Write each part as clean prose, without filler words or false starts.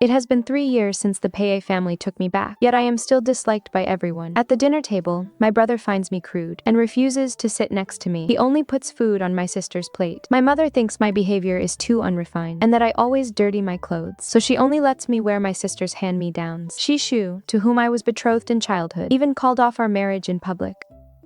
It has been 3 years since the Pei family took me back, yet I am still disliked by everyone. At the dinner table, my brother finds me crude and refuses to sit next to me. He only puts food on my sister's plate. My mother thinks my behavior is too unrefined and that I always dirty my clothes, so she only lets me wear my sister's hand-me-downs. Xie Shu, to whom I was betrothed in childhood, even called off our marriage in public,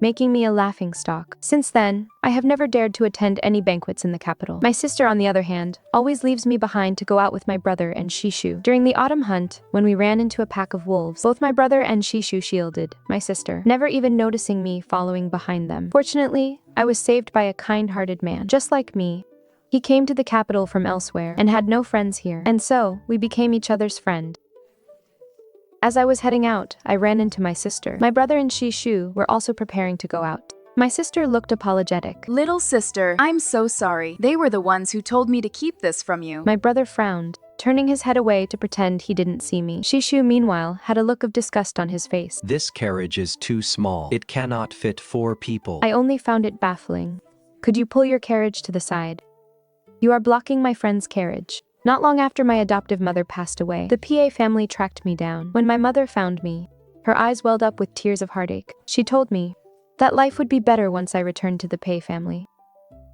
making me a laughingstock. Since then, I have never dared to attend any banquets in the capital. My sister, on the other hand, always leaves me behind to go out with my brother and Xie Shu. During the autumn hunt, when we ran into a pack of wolves, both my brother and Xie Shu shielded my sister, never even noticing me following behind them. Fortunately, I was saved by a kind-hearted man, just like me. He came to the capital from elsewhere and had no friends here, and so we became each other's friend. As I was heading out, I ran into my sister. My brother and Xie Shu were also preparing to go out. My sister looked apologetic. Little sister, I'm so sorry. They were the ones who told me to keep this from you. My brother frowned, turning his head away to pretend he didn't see me. Xie Shu, meanwhile, had a look of disgust on his face. This carriage is too small. It cannot fit 4 people. I only found it baffling. Could you pull your carriage to the side? You are blocking my friend's carriage. Not long after my adoptive mother passed away, the Pei family tracked me down. When my mother found me, her eyes welled up with tears of heartache. She told me that life would be better once I returned to the Pei family.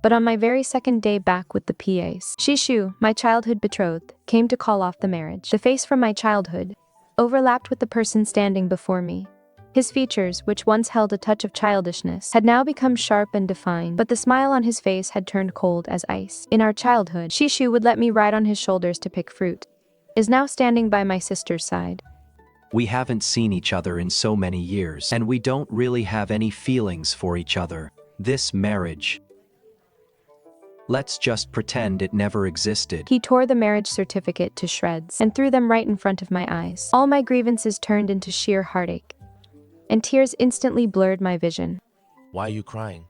But on my very second day back with the Peis, Xie Shu, my childhood betrothed, came to call off the marriage. The face from my childhood overlapped with the person standing before me. His features, which once held a touch of childishness, had now become sharp and defined, but the smile on his face had turned cold as ice. In our childhood, Xie Shu would let me ride on his shoulders to pick fruit, is now standing by my sister's side. We haven't seen each other in so many years, and we don't really have any feelings for each other. This marriage, let's just pretend it never existed. He tore the marriage certificate to shreds and threw them right in front of my eyes. All my grievances turned into sheer heartache, and tears instantly blurred my vision. Why are you crying?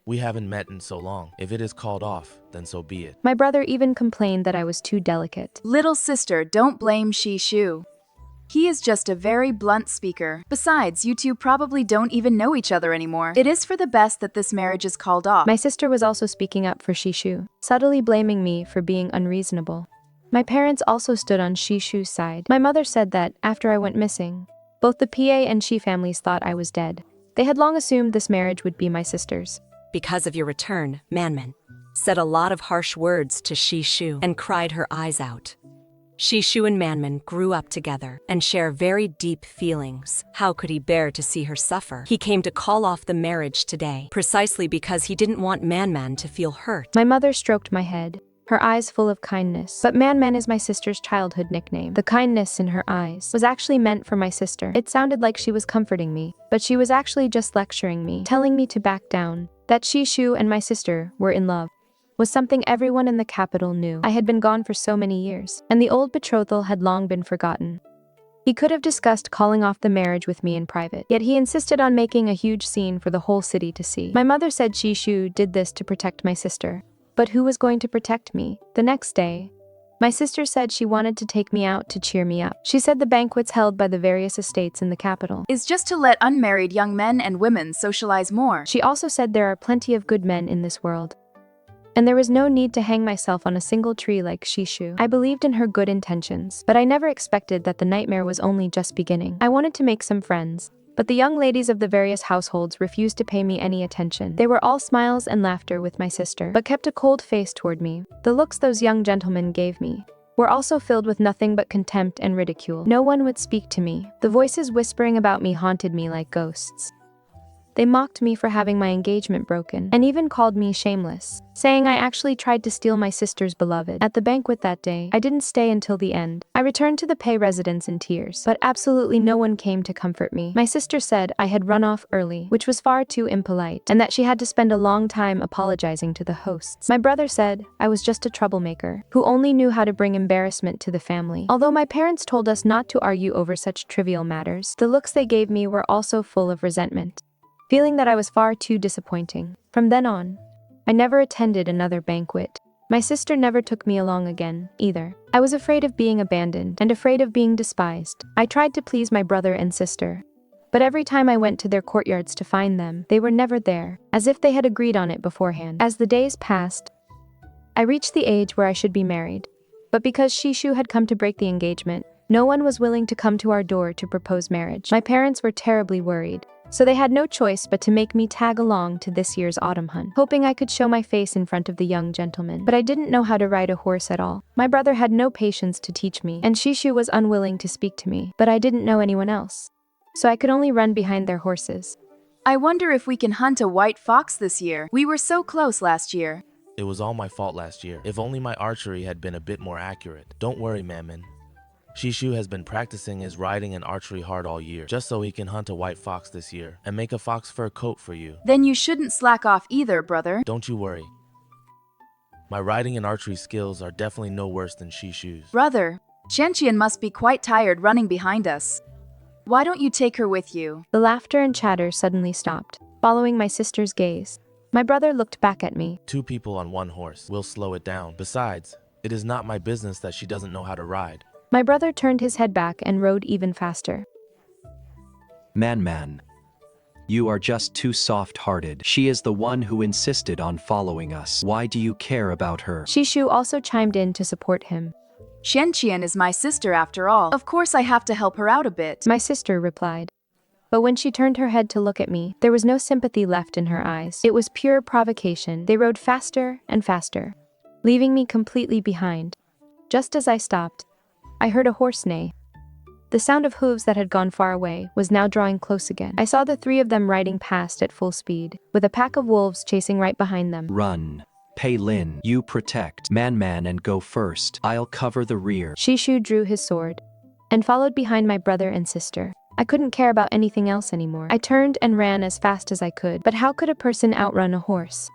We haven't met in so long. If it is called off, then so be it. My brother even complained that I was too delicate. Little sister, don't blame Xie Shu. He is just a very blunt speaker. Besides, you two probably don't even know each other anymore. It is for the best that this marriage is called off. My sister was also speaking up for Xie Shu, subtly blaming me for being unreasonable. My parents also stood on Xie Shu's side. My mother said that, after I went missing, both the Pei and Xie families thought I was dead. They had long assumed this marriage would be my sister's. Because of your return, Manman said a lot of harsh words to Xie Shu and cried her eyes out. Xie Shu and Manman grew up together and share very deep feelings. How could he bear to see her suffer? He came to call off the marriage today, precisely because he didn't want Manman to feel hurt. My mother stroked my head, her eyes full of kindness. But Manman is my sister's childhood nickname. The kindness in her eyes was actually meant for my sister. It sounded like she was comforting me, but she was actually just lecturing me, telling me to back down. That Xie Shu and my sister were in love was something everyone in the capital knew. I had been gone for so many years, and the old betrothal had long been forgotten. He could have discussed calling off the marriage with me in private, yet he insisted on making a huge scene for the whole city to see. My mother said Xie Shu did this to protect my sister. But who was going to protect me? The next day, my sister said she wanted to take me out to cheer me up. She said the banquets held by the various estates in the capital is just to let unmarried young men and women socialize more. She also said there are plenty of good men in this world, and there was no need to hang myself on a single tree like Xie Shu. I believed in her good intentions, but I never expected that the nightmare was only just beginning. I wanted to make some friends, but the young ladies of the various households refused to pay me any attention. They were all smiles and laughter with my sister, but kept a cold face toward me. The looks those young gentlemen gave me were also filled with nothing but contempt and ridicule. No one would speak to me. The voices whispering about me haunted me like ghosts. They mocked me for having my engagement broken, and even called me shameless, saying I actually tried to steal my sister's beloved. At the banquet that day, I didn't stay until the end. I returned to the Pei residence in tears, but absolutely no one came to comfort me. My sister said I had run off early, which was far too impolite, and that she had to spend a long time apologizing to the hosts. My brother said I was just a troublemaker, who only knew how to bring embarrassment to the family. Although my parents told us not to argue over such trivial matters, the looks they gave me were also full of resentment, feeling that I was far too disappointing. From then on, I never attended another banquet. My sister never took me along again, either. I was afraid of being abandoned and afraid of being despised. I tried to please my brother and sister, but every time I went to their courtyards to find them, they were never there, as if they had agreed on it beforehand. As the days passed, I reached the age where I should be married. But because Xie Shu had come to break the engagement, no one was willing to come to our door to propose marriage. My parents were terribly worried, so they had no choice but to make me tag along to this year's autumn hunt, hoping I could show my face in front of the young gentleman. But I didn't know how to ride a horse at all. My brother had no patience to teach me, and Xie Shu was unwilling to speak to me, but I didn't know anyone else, so I could only run behind their horses. I wonder if we can hunt a white fox this year. We were so close last year. It was all my fault last year. If only my archery had been a bit more accurate. Don't worry, Manman. Xie Shu has been practicing his riding and archery hard all year, just so he can hunt a white fox this year and make a fox fur coat for you. Then you shouldn't slack off either, brother. Don't you worry. My riding and archery skills are definitely no worse than Xie Shu's. Brother, Qianqian must be quite tired running behind us. Why don't you take her with you? The laughter and chatter suddenly stopped, following my sister's gaze. My brother looked back at me. 2 people on 1 horse will slow it down. Besides, it is not my business that she doesn't know how to ride. My brother turned his head back and rode even faster. Manman. You are just too soft-hearted. She is the one who insisted on following us. Why do you care about her? Xie Shu also chimed in to support him. Qianqian is my sister after all. Of course I have to help her out a bit. My sister replied. But when she turned her head to look at me, there was no sympathy left in her eyes. It was pure provocation. They rode faster and faster, leaving me completely behind. Just as I stopped, I heard a horse neigh. The sound of hooves that had gone far away was now drawing close again. I saw the 3 of them riding past at full speed, with a pack of wolves chasing right behind them. Run. Pei Lin, you protect Manman and go first. I'll cover the rear. Xie Shu drew his sword and followed behind my brother and sister. I couldn't care about anything else anymore. I turned and ran as fast as I could, but how could a person outrun a horse?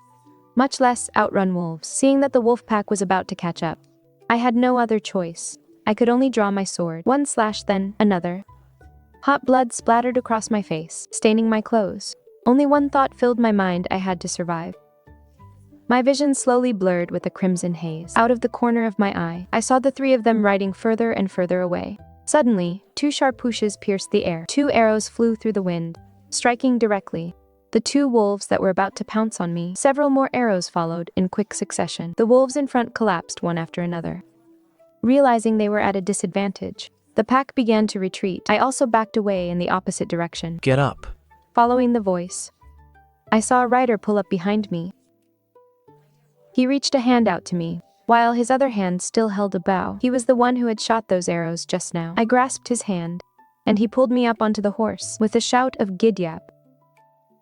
Much less outrun wolves. Seeing that the wolf pack was about to catch up, I had no other choice. I could only draw my sword. One slash, then another. Hot blood splattered across my face, staining my clothes. Only one thought filled my mind: I had to survive. My vision slowly blurred with a crimson haze. Out of the corner of my eye, I saw the 3 of them riding further and further away. Suddenly, 2 sharp whooshes pierced the air. 2 arrows flew through the wind, striking directly the 2 wolves that were about to pounce on me. Several more arrows followed in quick succession. The wolves in front collapsed one after another. Realizing they were at a disadvantage, the pack began to retreat. I also backed away in the opposite direction. Get up. Following the voice, I saw a rider pull up behind me. He reached a hand out to me, while his other hand still held a bow. He was the one who had shot those arrows just now. I grasped his hand, and he pulled me up onto the horse with a shout of "Gidyap."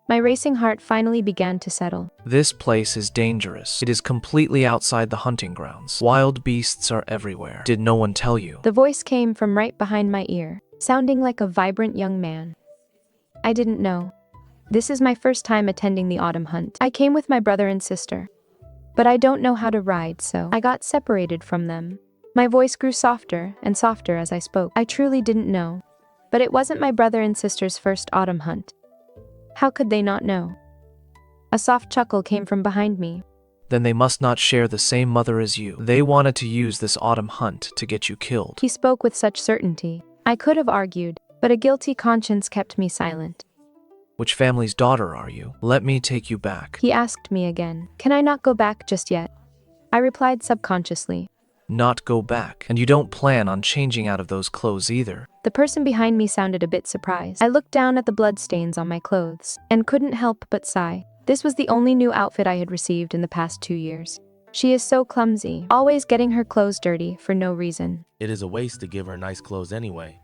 My racing heart finally began to settle. This place is dangerous. It is completely outside the hunting grounds. Wild beasts are everywhere. Did no one tell you? The voice came from right behind my ear, sounding like a vibrant young man. I didn't know. This is my first time attending the autumn hunt. I came with my brother and sister, but I don't know how to ride, so I got separated from them. My voice grew softer and softer as I spoke. I truly didn't know, but it wasn't my brother and sister's first autumn hunt. How could they not know? A soft chuckle came from behind me. Then they must not share the same mother as you. They wanted to use this autumn hunt to get you killed. He spoke with such certainty. I could have argued, but a guilty conscience kept me silent. Which family's daughter are you? Let me take you back. He asked me again. Can I not go back just yet? I replied subconsciously. Not go back. And you don't plan on changing out of those clothes either. The person behind me sounded a bit surprised. I looked down at the bloodstains on my clothes and couldn't help but sigh. This was the only new outfit I had received in the past 2 years. She is so clumsy, always getting her clothes dirty for no reason. It is a waste to give her nice clothes anyway.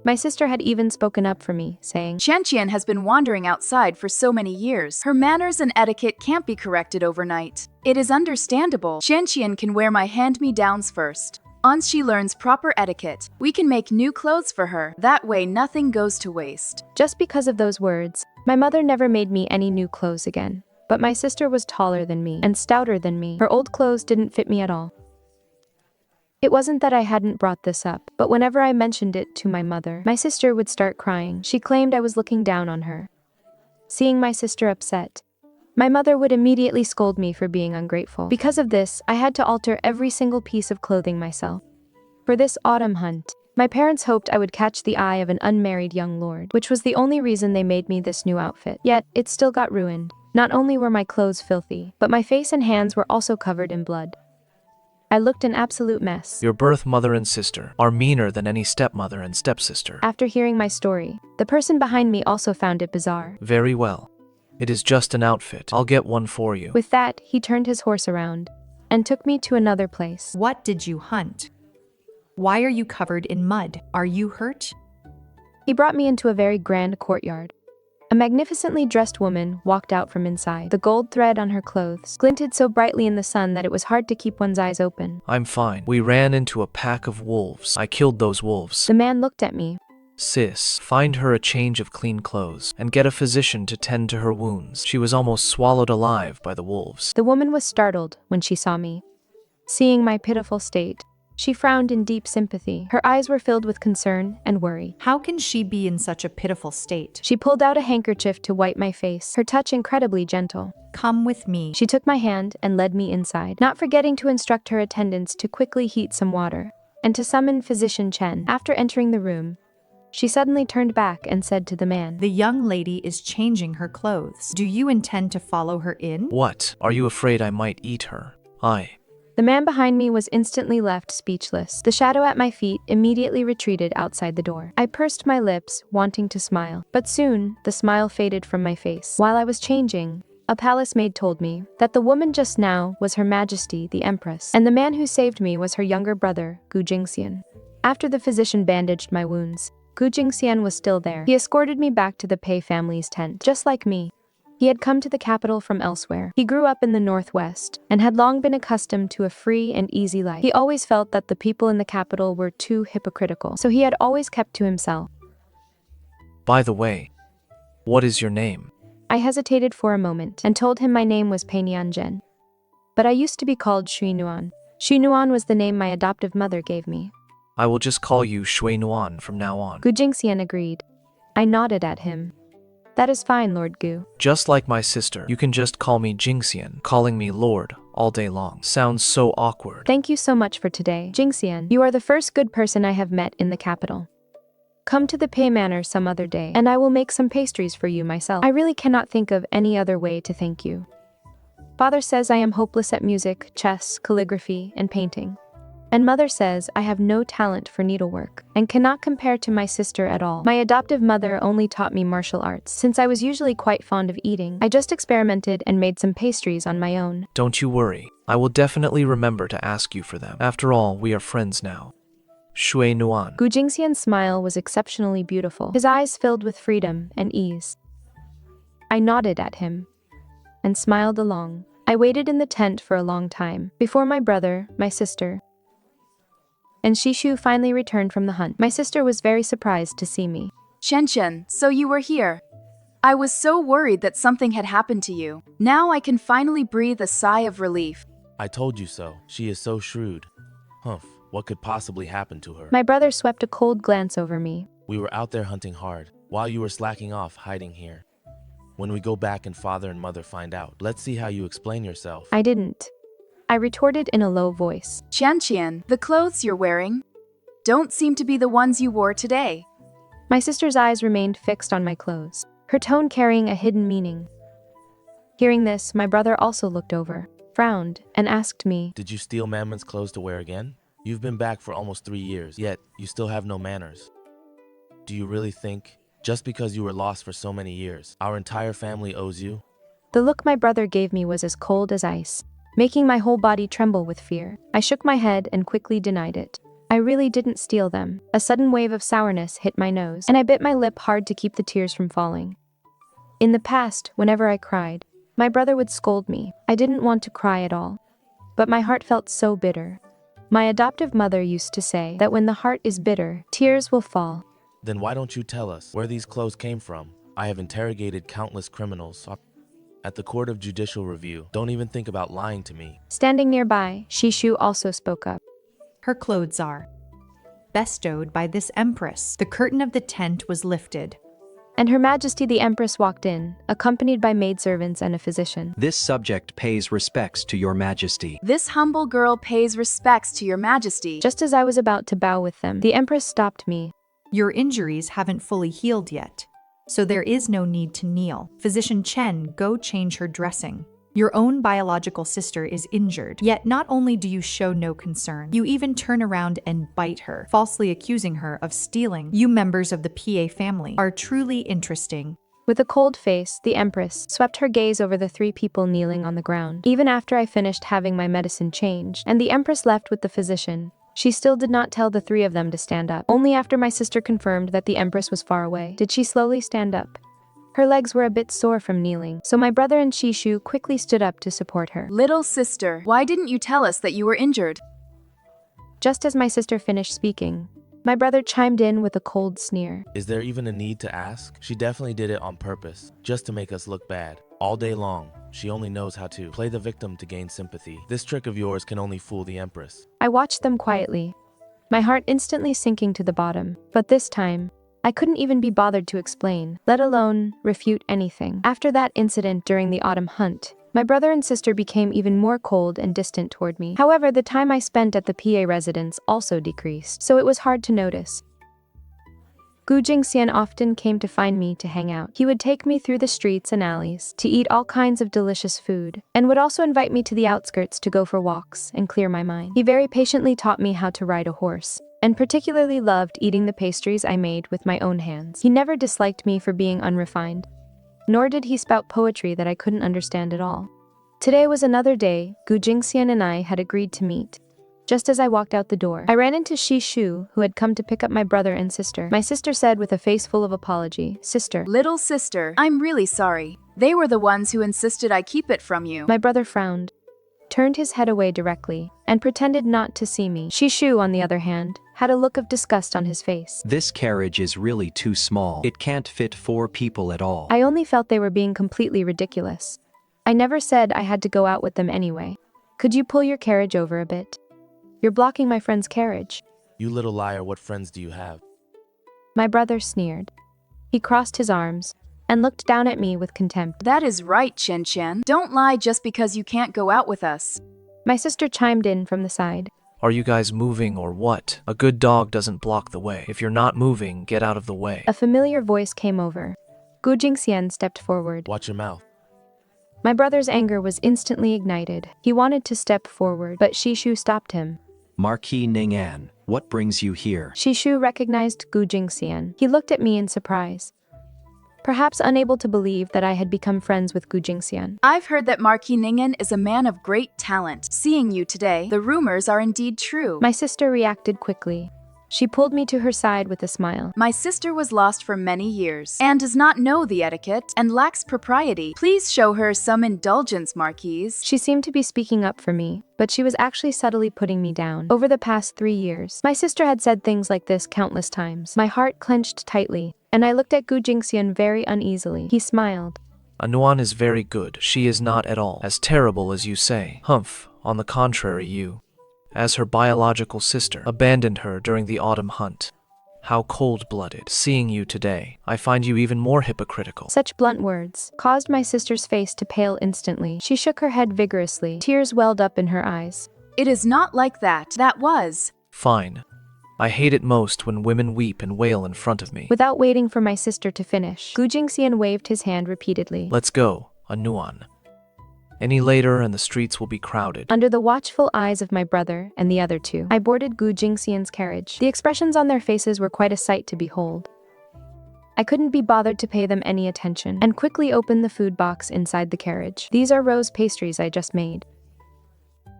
My sister had even spoken up for me, saying, Qianqian has been wandering outside for so many years. Her manners and etiquette can't be corrected overnight. It is understandable. Qianqian can wear my hand-me-downs first. Once she learns proper etiquette, we can make new clothes for her. That way nothing goes to waste. Just because of those words, my mother never made me any new clothes again. But my sister was taller than me and stouter than me. Her old clothes didn't fit me at all. It wasn't that I hadn't brought this up, but whenever I mentioned it to my mother, my sister would start crying. She claimed I was looking down on her. Seeing my sister upset, my mother would immediately scold me for being ungrateful. Because of this, I had to alter every single piece of clothing myself. For this autumn hunt, my parents hoped I would catch the eye of an unmarried young lord, which was the only reason they made me this new outfit. Yet, it still got ruined. Not only were my clothes filthy, but my face and hands were also covered in blood. I looked an absolute mess. Your birth mother and sister are meaner than any stepmother and stepsister. After hearing my story, the person behind me also found it bizarre. Very well. It is just an outfit. I'll get one for you. With that, he turned his horse around and took me to another place. What did you hunt? Why are you covered in mud? Are you hurt? He brought me into a very grand courtyard. A magnificently dressed woman walked out from inside. The gold thread on her clothes glinted so brightly in the sun that it was hard to keep one's eyes open. I'm fine. We ran into a pack of wolves. I killed those wolves. The man looked at me. Sis, find her a change of clean clothes and get a physician to tend to her wounds. She was almost swallowed alive by the wolves. The woman was startled when she saw me. Seeing my pitiful state, she frowned in deep sympathy. Her eyes were filled with concern and worry. How can she be in such a pitiful state? She pulled out a handkerchief to wipe my face, her touch incredibly gentle. Come with me. She took my hand and led me inside, not forgetting to instruct her attendants to quickly heat some water and to summon Physician Chen. After entering the room, she suddenly turned back and said to the man, The young lady is changing her clothes. Do you intend to follow her in? What? Are you afraid I might eat her? The man behind me was instantly left speechless. The shadow at my feet immediately retreated outside the door. I pursed my lips, wanting to smile, but soon the smile faded from my face. While I was changing, a palace maid told me that the woman just now was Her Majesty the Empress, and the man who saved me was her younger brother, Gu Jingxian. After the physician bandaged my wounds, Gu Jingxian was still there. He escorted me back to the Pei family's tent. Just like me, he had come to the capital from elsewhere. He grew up in the northwest and had long been accustomed to a free and easy life. He always felt that the people in the capital were too hypocritical, so he had always kept to himself. By the way, what is your name? I hesitated for a moment and told him my name was Pei Nianzhen. But I used to be called Xie Nuan. Xie Nuan was the name my adoptive mother gave me. I will just call you Xie Nuan from now on. Gu Jingxian agreed. I nodded at him. That is fine, Lord Gu. Just like my sister, you can just call me Jingxian. Calling me Lord all day long sounds so awkward. Thank you so much for today, Jingxian. You are the first good person I have met in the capital. Come to the Pei Manor some other day, and I will make some pastries for you myself. I really cannot think of any other way to thank you. Father says I am hopeless at music, chess, calligraphy, and painting. And mother says I have no talent for needlework and cannot compare to my sister at all. My adoptive mother only taught me martial arts. Since I was usually quite fond of eating, I just experimented and made some pastries on my own. Don't you worry. I will definitely remember to ask you for them. After all, we are friends now. Xie Nuan. Gu Jingxian's smile was exceptionally beautiful, his eyes filled with freedom and ease. I nodded at him and smiled along. I waited in the tent for a long time before my brother, my sister, and Xie Shu finally returned from the hunt. My sister was very surprised to see me. Chen, so you were here. I was so worried that something had happened to you. Now I can finally breathe a sigh of relief. I told you so. She is so shrewd. Humph, what could possibly happen to her? My brother swept a cold glance over me. We were out there hunting hard, while you were slacking off hiding here. When we go back and father and mother find out, let's see how you explain yourself. I didn't. I retorted in a low voice. Qian, the clothes you're wearing don't seem to be the ones you wore today. My sister's eyes remained fixed on my clothes, her tone carrying a hidden meaning. Hearing this, my brother also looked over, frowned, and asked me, Did you steal Manman's clothes to wear again? You've been back for almost 3 years, yet you still have no manners. Do you really think, just because you were lost for so many years, our entire family owes you? The look my brother gave me was as cold as ice, making my whole body tremble with fear. I shook my head and quickly denied it. I really didn't steal them. A sudden wave of sourness hit my nose, and I bit my lip hard to keep the tears from falling. In the past, whenever I cried, my brother would scold me. I didn't want to cry at all, but my heart felt so bitter. My adoptive mother used to say that when the heart is bitter, tears will fall. Then why don't you tell us where these clothes came from? I have interrogated countless criminals at the Court of Judicial Review. Don't even think about lying to me. Standing nearby, Xie Shu also spoke up. Her clothes are bestowed by this Empress. The curtain of the tent was lifted, and Her Majesty the Empress walked in, accompanied by maidservants and a physician. This subject pays respects to your majesty. This humble girl pays respects to your majesty. Just as I was about to bow with them, the Empress stopped me. Your injuries haven't fully healed yet, so there is no need to kneel. Physician Chen, go change her dressing. Your own biological sister is injured, yet not only do you show no concern, you even turn around and bite her, falsely accusing her of stealing. You members of the PA family are truly interesting. With a cold face, the Empress swept her gaze over the 3 people kneeling on the ground. Even after I finished having my medicine changed, and the Empress left with the physician, she still did not tell the 3 of them to stand up. Only after my sister confirmed that the Empress was far away did she slowly stand up. Her legs were a bit sore from kneeling, so my brother and Xie Shu quickly stood up to support her. Little sister, why didn't you tell us that you were injured? Just as my sister finished speaking, my brother chimed in with a cold sneer. Is there even a need to ask? She definitely did it on purpose, just to make us look bad. All day long, she only knows how to play the victim to gain sympathy. This trick of yours can only fool the Empress. I watched them quietly, my heart instantly sinking to the bottom. But this time, I couldn't even be bothered to explain, let alone refute anything. After that incident during the autumn hunt, my brother and sister became even more cold and distant toward me. However, the time I spent at the PA residence also decreased, so it was hard to notice. Gu Jingxian often came to find me to hang out. He would take me through the streets and alleys to eat all kinds of delicious food, and would also invite me to the outskirts to go for walks and clear my mind. He very patiently taught me how to ride a horse, and particularly loved eating the pastries I made with my own hands. He never disliked me for being unrefined, nor did he spout poetry that I couldn't understand at all. Today was another day. Gu Jingxian and I had agreed to meet. Just as I walked out the door, I ran into Xie Shu, who had come to pick up my brother and sister. My sister said with a face full of apology, "Sister." Little sister, I'm really sorry. They were the ones who insisted I keep it from you. My brother frowned, turned his head away directly, and pretended not to see me. Xie Shu, on the other hand, had a look of disgust on his face. This carriage is really too small. It can't fit 4 people at all. I only felt they were being completely ridiculous. I never said I had to go out with them anyway. Could you pull your carriage over a bit? You're blocking my friend's carriage. You little liar, what friends do you have? My brother sneered. He crossed his arms and looked down at me with contempt. That is right, Qian. Don't lie just because you can't go out with us. My sister chimed in from the side. Are you guys moving or what? A good dog doesn't block the way. If you're not moving, get out of the way. A familiar voice came over. Gu Jingxian stepped forward. Watch your mouth. My brother's anger was instantly ignited. He wanted to step forward, but Xie Shu stopped him. Marquis Ning'an, what brings you here? Xie Shu recognized Gu Jingxian. He looked at me in surprise, perhaps unable to believe that I had become friends with Gu Jingxian. I've heard that Marquis Ning'an is a man of great talent. Seeing you today, the rumors are indeed true. My sister reacted quickly. She pulled me to her side with a smile. My sister was lost for many years and does not know the etiquette and lacks propriety. Please show her some indulgence, Marquis. She seemed to be speaking up for me, but she was actually subtly putting me down. Over the past 3 years, my sister had said things like this countless times. My heart clenched tightly, and I looked at Gu Jingxian very uneasily. He smiled. Ning'an is very good. She is not at all as terrible as you say. Humph, on the contrary, you, as her biological sister, abandoned her during the autumn hunt. How cold-blooded. Seeing you today, I find you even more hypocritical. Such blunt words caused my sister's face to pale instantly. She shook her head vigorously. Tears welled up in her eyes. It is not like that. That was. Fine. I hate it most when women weep and wail in front of me. Without waiting for my sister to finish, Gu Jingxian waved his hand repeatedly. Let's go, Ning'an. Any later and the streets will be crowded. Under the watchful eyes of my brother and the other 2, I boarded Gu Jingxian's carriage. The expressions on their faces were quite a sight to behold. I couldn't be bothered to pay them any attention, and quickly opened the food box inside the carriage. These are rose pastries I just made.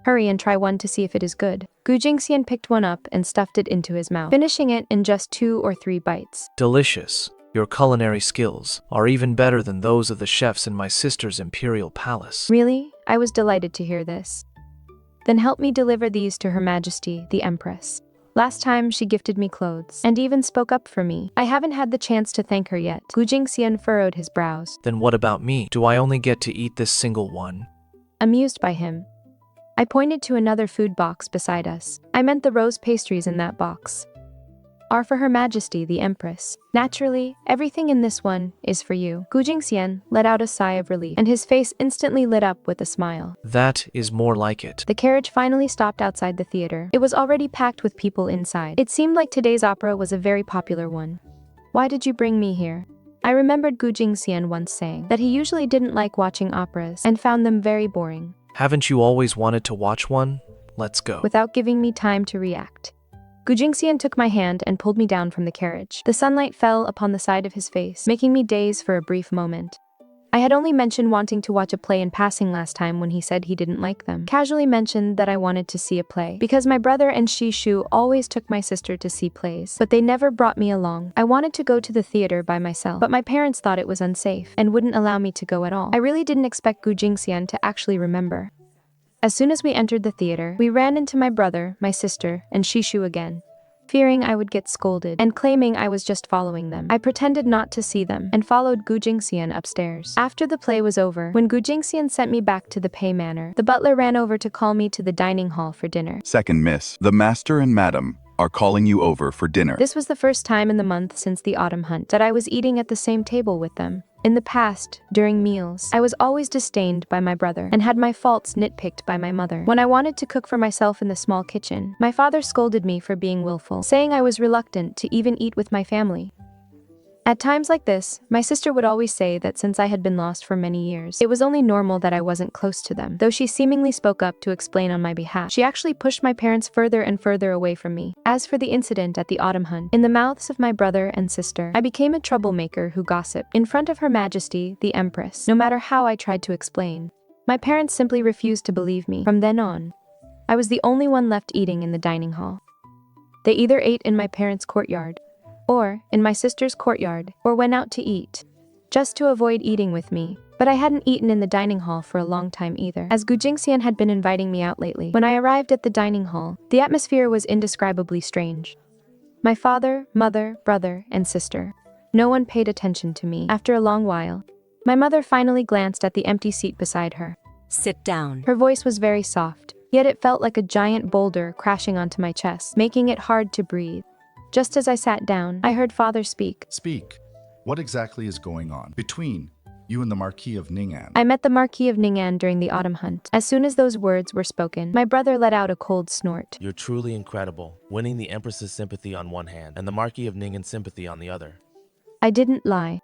Hurry and try one to see if it is good. Gu Jingxian picked one up and stuffed it into his mouth, finishing it in just 2 or 3 bites. Delicious. Your culinary skills are even better than those of the chefs in my sister's imperial palace. Really? I was delighted to hear this. Then help me deliver these to Her Majesty, the Empress. Last time she gifted me clothes, and even spoke up for me. I haven't had the chance to thank her yet. Gu Jingxian furrowed his brows. Then what about me? Do I only get to eat this single one? Amused by him, I pointed to another food box beside us. I meant the rose pastries in that box are for Her Majesty, the Empress. Naturally, everything in this one is for you. Gu Jingxian let out a sigh of relief, and his face instantly lit up with a smile. That is more like it. The carriage finally stopped outside the theater. It was already packed with people inside. It seemed like today's opera was a very popular one. Why did you bring me here? I remembered Gu Jingxian once saying that he usually didn't like watching operas and found them very boring. Haven't you always wanted to watch one? Let's go. Without giving me time to react, Gu Jingxian took my hand and pulled me down from the carriage. The sunlight fell upon the side of his face, making me daze for a brief moment. I had only mentioned wanting to watch a play in passing last time when he said he didn't like them. Casually mentioned that I wanted to see a play, because my brother and Xie Shu always took my sister to see plays, but they never brought me along. I wanted to go to the theater by myself, but my parents thought it was unsafe and wouldn't allow me to go at all. I really didn't expect Gu Jingxian to actually remember. As soon as we entered the theater, we ran into my brother, my sister, and Xie Shu again, fearing I would get scolded and claiming I was just following them. I pretended not to see them and followed Gu Jingxian upstairs. After the play was over, when Gu Jingxian sent me back to the Pei Manor, the butler ran over to call me to the dining hall for dinner. Second miss, the master and madam are calling you over for dinner. This was the first time in the month since the autumn hunt that I was eating at the same table with them. In the past, during meals, I was always disdained by my brother and had my faults nitpicked by my mother. When I wanted to cook for myself in the small kitchen, my father scolded me for being willful, saying I was reluctant to even eat with my family. At times like this, my sister would always say that since I had been lost for many years, it was only normal that I wasn't close to them. Though she seemingly spoke up to explain on my behalf, she actually pushed my parents further and further away from me. As for the incident at the autumn hunt, in the mouths of my brother and sister, I became a troublemaker who gossiped in front of Her Majesty, the Empress, no matter how I tried to explain. My parents simply refused to believe me. From then on, I was the only one left eating in the dining hall. They either ate in my parents' courtyard, or in my sister's courtyard, or went out to eat, just to avoid eating with me. But I hadn't eaten in the dining hall for a long time either, as Gu Jingxian had been inviting me out lately. When I arrived at the dining hall, the atmosphere was indescribably strange. My father, mother, brother, and sister. No one paid attention to me. After a long while, my mother finally glanced at the empty seat beside her. Sit down. Her voice was very soft, yet it felt like a giant boulder crashing onto my chest, making it hard to breathe. Just as I sat down, I heard father speak. Speak. What exactly is going on between you and the Marquis of Ning'an? I met the Marquis of Ning'an during the autumn hunt. As soon as those words were spoken, my brother let out a cold snort. You're truly incredible, winning the Empress's sympathy on one hand and the Marquis of Ning'an's sympathy on the other. I didn't lie.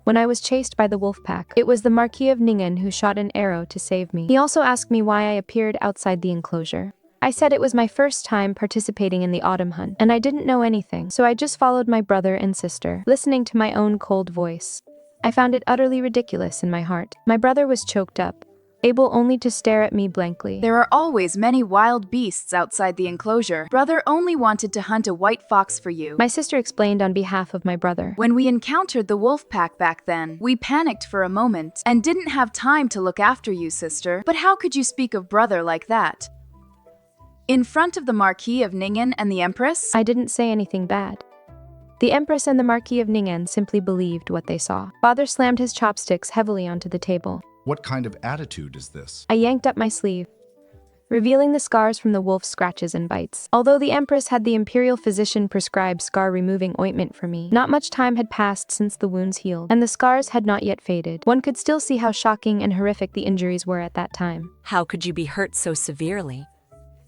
When I was chased by the wolf pack, it was the Marquis of Ning'an who shot an arrow to save me. He also asked me why I appeared outside the enclosure. I said it was my first time participating in the autumn hunt, and I didn't know anything, so I just followed my brother and sister, listening to my own cold voice. I found it utterly ridiculous in my heart. My brother was choked up, able only to stare at me blankly. There are always many wild beasts outside the enclosure. Brother only wanted to hunt a white fox for you. My sister explained on behalf of my brother. When we encountered the wolf pack back then, we panicked for a moment and didn't have time to look after you, sister. But how could you speak of brother like that? In front of the Marquis of Ning'an and the Empress? I didn't say anything bad. The Empress and the Marquis of Ning'an simply believed what they saw. Father slammed his chopsticks heavily onto the table. What kind of attitude is this? I yanked up my sleeve, revealing the scars from the wolf's scratches and bites. Although the Empress had the imperial physician prescribe scar-removing ointment for me, not much time had passed since the wounds healed, and the scars had not yet faded. One could still see how shocking and horrific the injuries were at that time. How could you be hurt so severely?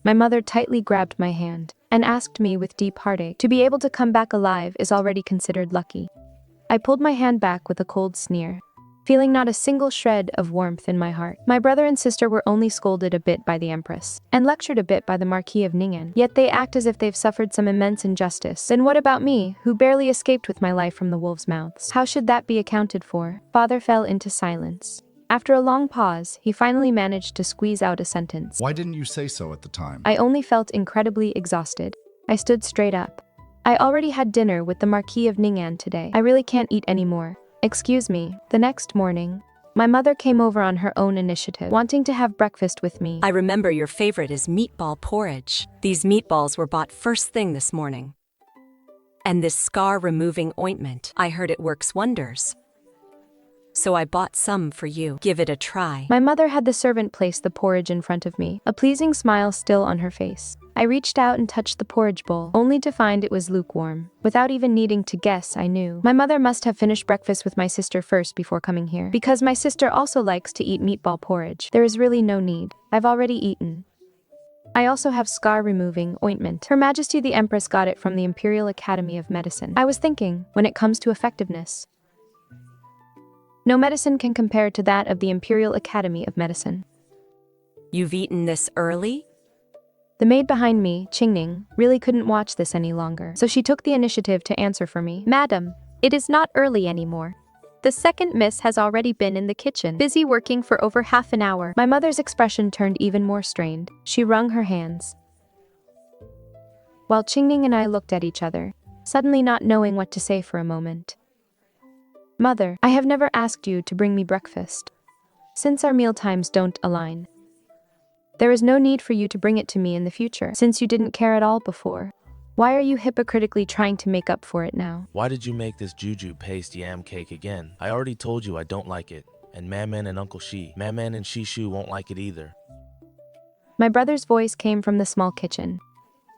My mother tightly grabbed my hand and asked me with deep heartache, to be able to come back alive is already considered lucky. I pulled my hand back with a cold sneer, feeling not a single shred of warmth in my heart. My brother and sister were only scolded a bit by the Empress, and lectured a bit by the Marquis of Ning'an, yet they act as if they've suffered some immense injustice. Then what about me, who barely escaped with my life from the wolves' mouths? How should that be accounted for? Father fell into silence. After a long pause, he finally managed to squeeze out a sentence. Why didn't you say so at the time? I only felt incredibly exhausted. I stood straight up. I already had dinner with the Marquis of Ning'an today. I really can't eat anymore. Excuse me. The next morning, my mother came over on her own initiative, wanting to have breakfast with me. I remember your favorite is meatball porridge. These meatballs were bought first thing this morning. And this scar-removing ointment, I heard it works wonders. So I bought some for you. Give it a try. My mother had the servant place the porridge in front of me, a pleasing smile still on her face. I reached out and touched the porridge bowl, only to find it was lukewarm. Without even needing to guess, I knew. My mother must have finished breakfast with my sister first before coming here, because my sister also likes to eat meatball porridge. There is really no need. I've already eaten. I also have scar-removing ointment. Her Majesty the Empress got it from the Imperial Academy of Medicine. I was thinking, when it comes to effectiveness, No medicine can compare to that of the Imperial Academy of Medicine. You've eaten this early? The maid behind me, Qingning, really couldn't watch this any longer, so she took the initiative to answer for me. Madam, it is not early anymore. The second miss has already been in the kitchen, busy working for over half an hour. My mother's expression turned even more strained. She wrung her hands, while Qingning and I looked at each other, suddenly not knowing what to say for a moment. Mother, I have never asked you to bring me breakfast. Since our meal times don't align, there is no need for you to bring it to me in the future, since you didn't care at all before. Why are you hypocritically trying to make up for it now? Why did you make this juju paste yam cake again? I already told you I don't like it. And Manman and Uncle Manman and Xie Shu won't like it either. My brother's voice came from the small kitchen.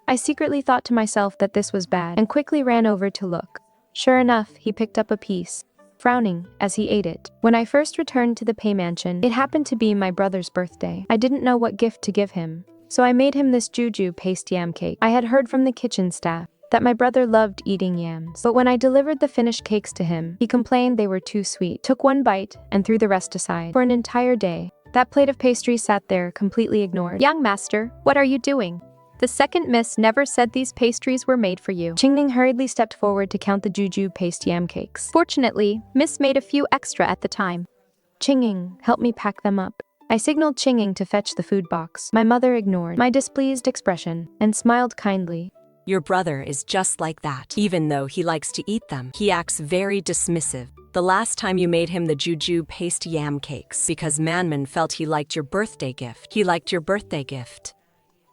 I secretly thought to myself that this was bad and quickly ran over to look. Sure enough, he picked up a piece, frowning as he ate it. When I first returned to the Pei Mansion, it happened to be my brother's birthday. I didn't know what gift to give him, so I made him this juju paste yam cake. I had heard from the kitchen staff that my brother loved eating yams, but when I delivered the finished cakes to him, he complained they were too sweet, took one bite, and threw the rest aside. For an entire day, that plate of pastry sat there completely ignored. Young master, what are you doing? The second miss never said these pastries were made for you. Qingning hurriedly stepped forward to count the juju paste yam cakes. Fortunately, Miss made a few extra at the time. Qingning, help me pack them up. I signaled Qingning to fetch the food box. My mother ignored my displeased expression and smiled kindly. Your brother is just like that. Even though he likes to eat them, he acts very dismissive. The last time you made him the juju paste yam cakes because Manman felt he liked your birthday gift. He liked your birthday gift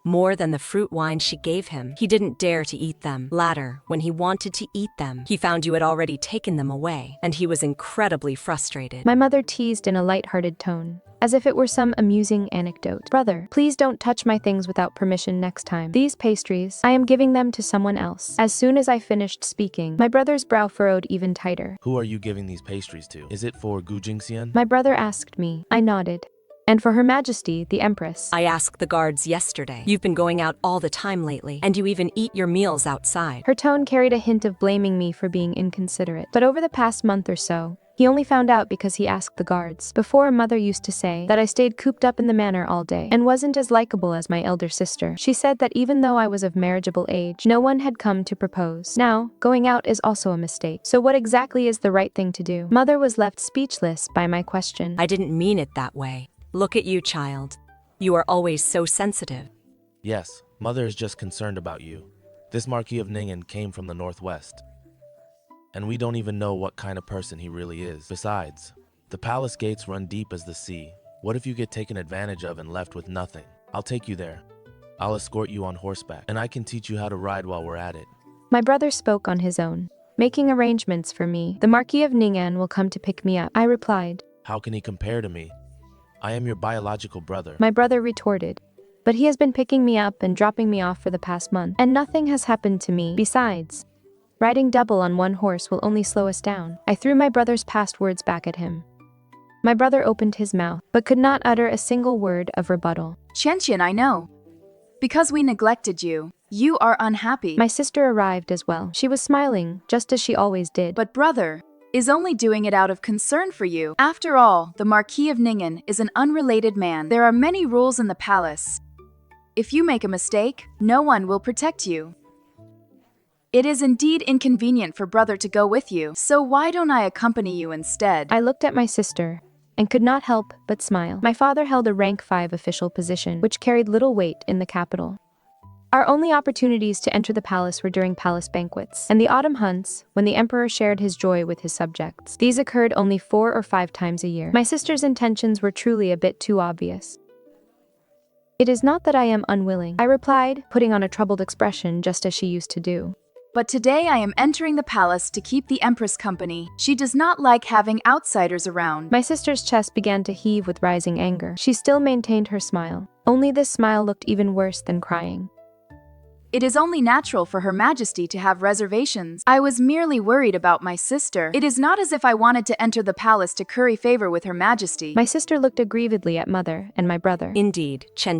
more than the fruit wine she gave him. He didn't dare to eat them. Later, when he wanted to eat them, he found you had already taken them away, and he was incredibly frustrated. My mother teased in a light-hearted tone, as if it were some amusing anecdote. Brother, please don't touch my things without permission next time. These pastries, I am giving them to someone else. As soon as I finished speaking, my brother's brow furrowed even tighter. Who are you giving these pastries to? Is it for Gu Jingxian? My brother asked me. I nodded. And for Her Majesty, the Empress. I asked the guards yesterday. You've been going out all the time lately, and you even eat your meals outside. Her tone carried a hint of blaming me for being inconsiderate. But over the past month or so, he only found out because he asked the guards. Before, Mother used to say that I stayed cooped up in the manor all day and wasn't as likable as my elder sister. She said that even though I was of marriageable age, no one had come to propose. Now, going out is also a mistake. So what exactly is the right thing to do? Mother was left speechless by my question. I didn't mean it that way. Look at you, child. You are always so sensitive. Yes, Mother is just concerned about you. This Marquis of Ning'an came from the northwest, and we don't even know what kind of person he really is. Besides, the palace gates run deep as the sea. What if you get taken advantage of and left with nothing? I'll take you there. I'll escort you on horseback, and I can teach you how to ride while we're at it. My brother spoke on his own, making arrangements for me. The Marquis of Ning'an will come to pick me up, I replied. How can he compare to me? I am your biological brother. My brother retorted. But he has been picking me up and dropping me off for the past month, and nothing has happened to me. Besides, riding double on one horse will only slow us down. I threw my brother's past words back at him. My brother opened his mouth, but could not utter a single word of rebuttal. Qianqian, I know. Because we neglected you, you are unhappy. My sister arrived as well. She was smiling, just as she always did. But brother is only doing it out of concern for you. After all, the Marquis of Ning'an is an unrelated man. There are many rules in the palace. If you make a mistake, no one will protect you. It is indeed inconvenient for brother to go with you, so why don't I accompany you instead? I looked at my sister and could not help but smile. My father held a rank 5 official position, which carried little weight in the capital. Our only opportunities to enter the palace were during palace banquets and the autumn hunts, when the emperor shared his joy with his subjects. These occurred only 4 or 5 times a year. My sister's intentions were truly a bit too obvious. It is not that I am unwilling, I replied, putting on a troubled expression just as she used to do. But today I am entering the palace to keep the Empress company. She does not like having outsiders around. My sister's chest began to heave with rising anger. She still maintained her smile. Only this smile looked even worse than crying. It is only natural for Her Majesty to have reservations. I was merely worried about my sister. It is not as if I wanted to enter the palace to curry favor with Her Majesty. My sister looked aggrievedly at Mother and my brother. Indeed, Chen.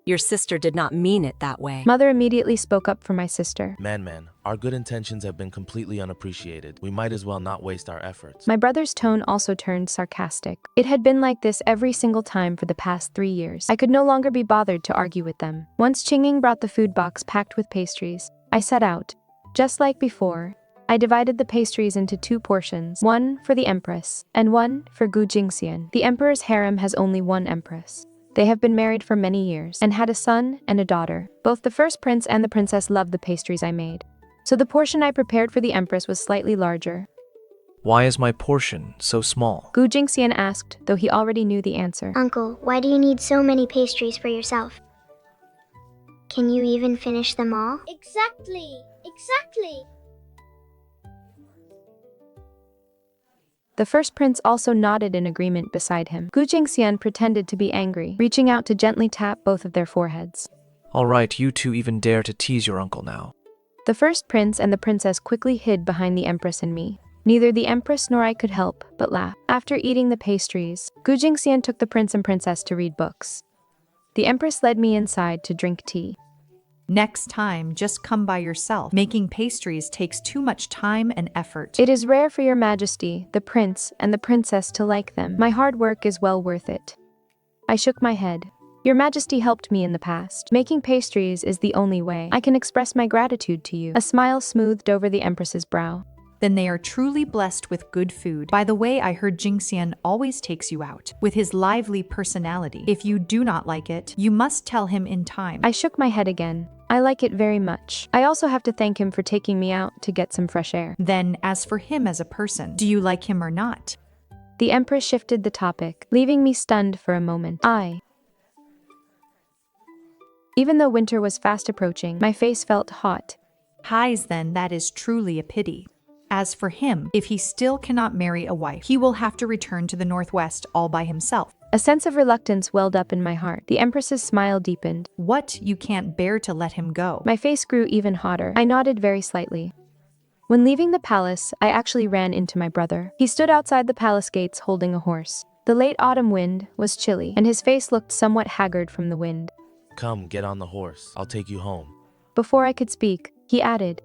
Your sister did not mean it that way. Mother immediately spoke up for my sister. Man, our good intentions have been completely unappreciated. We might as well not waste our efforts. My brother's tone also turned sarcastic. It had been like this every single time for the past 3 years. I could no longer be bothered to argue with them. Once Qingying brought the food box packed with pastries, I set out. Just like before, I divided the pastries into 2 portions, one for the Empress, and one for Gu Jingxian. The Emperor's harem has only one Empress. They have been married for many years, and had a son and a daughter. Both the first prince and the princess loved the pastries I made. So the portion I prepared for the Empress was slightly larger. Why is my portion so small? Gu Jingxian asked, though he already knew the answer. Uncle, why do you need so many pastries for yourself? Can you even finish them all? Exactly. The first prince also nodded in agreement beside him. Gu Jingxian pretended to be angry, reaching out to gently tap both of their foreheads. All right, you two even dare to tease your uncle now. The first prince and the princess quickly hid behind the Empress and me. Neither the Empress nor I could help but laugh. After eating the pastries, Gu Jingxian took the prince and princess to read books. The Empress led me inside to drink tea. Next time, just come by yourself. Making pastries takes too much time and effort. It is rare for your majesty, the prince, and the princess to like them. My hard work is well worth it. I shook my head. Your majesty helped me in the past. Making pastries is the only way I can express my gratitude to you. A smile smoothed over the Empress's brow. Then they are truly blessed with good food. By the way, I heard Jingxian always takes you out with his lively personality. If you do not like it, you must tell him in time. I shook my head again. I like it very much. I also have to thank him for taking me out to get some fresh air. Then, as for him as a person, do you like him or not? The Empress shifted the topic, leaving me stunned for a moment. Even though winter was fast approaching, my face felt hot. Highs, then that is truly a pity. As for him, if he still cannot marry a wife, he will have to return to the northwest all by himself. A sense of reluctance welled up in my heart. The Empress's smile deepened. What? You can't bear to let him go? My face grew even hotter. I nodded very slightly. When leaving the palace, I actually ran into my brother. He stood outside the palace gates holding a horse. The late autumn wind was chilly, and his face looked somewhat haggard from the wind. Come, get on the horse. I'll take you home. Before I could speak, he added,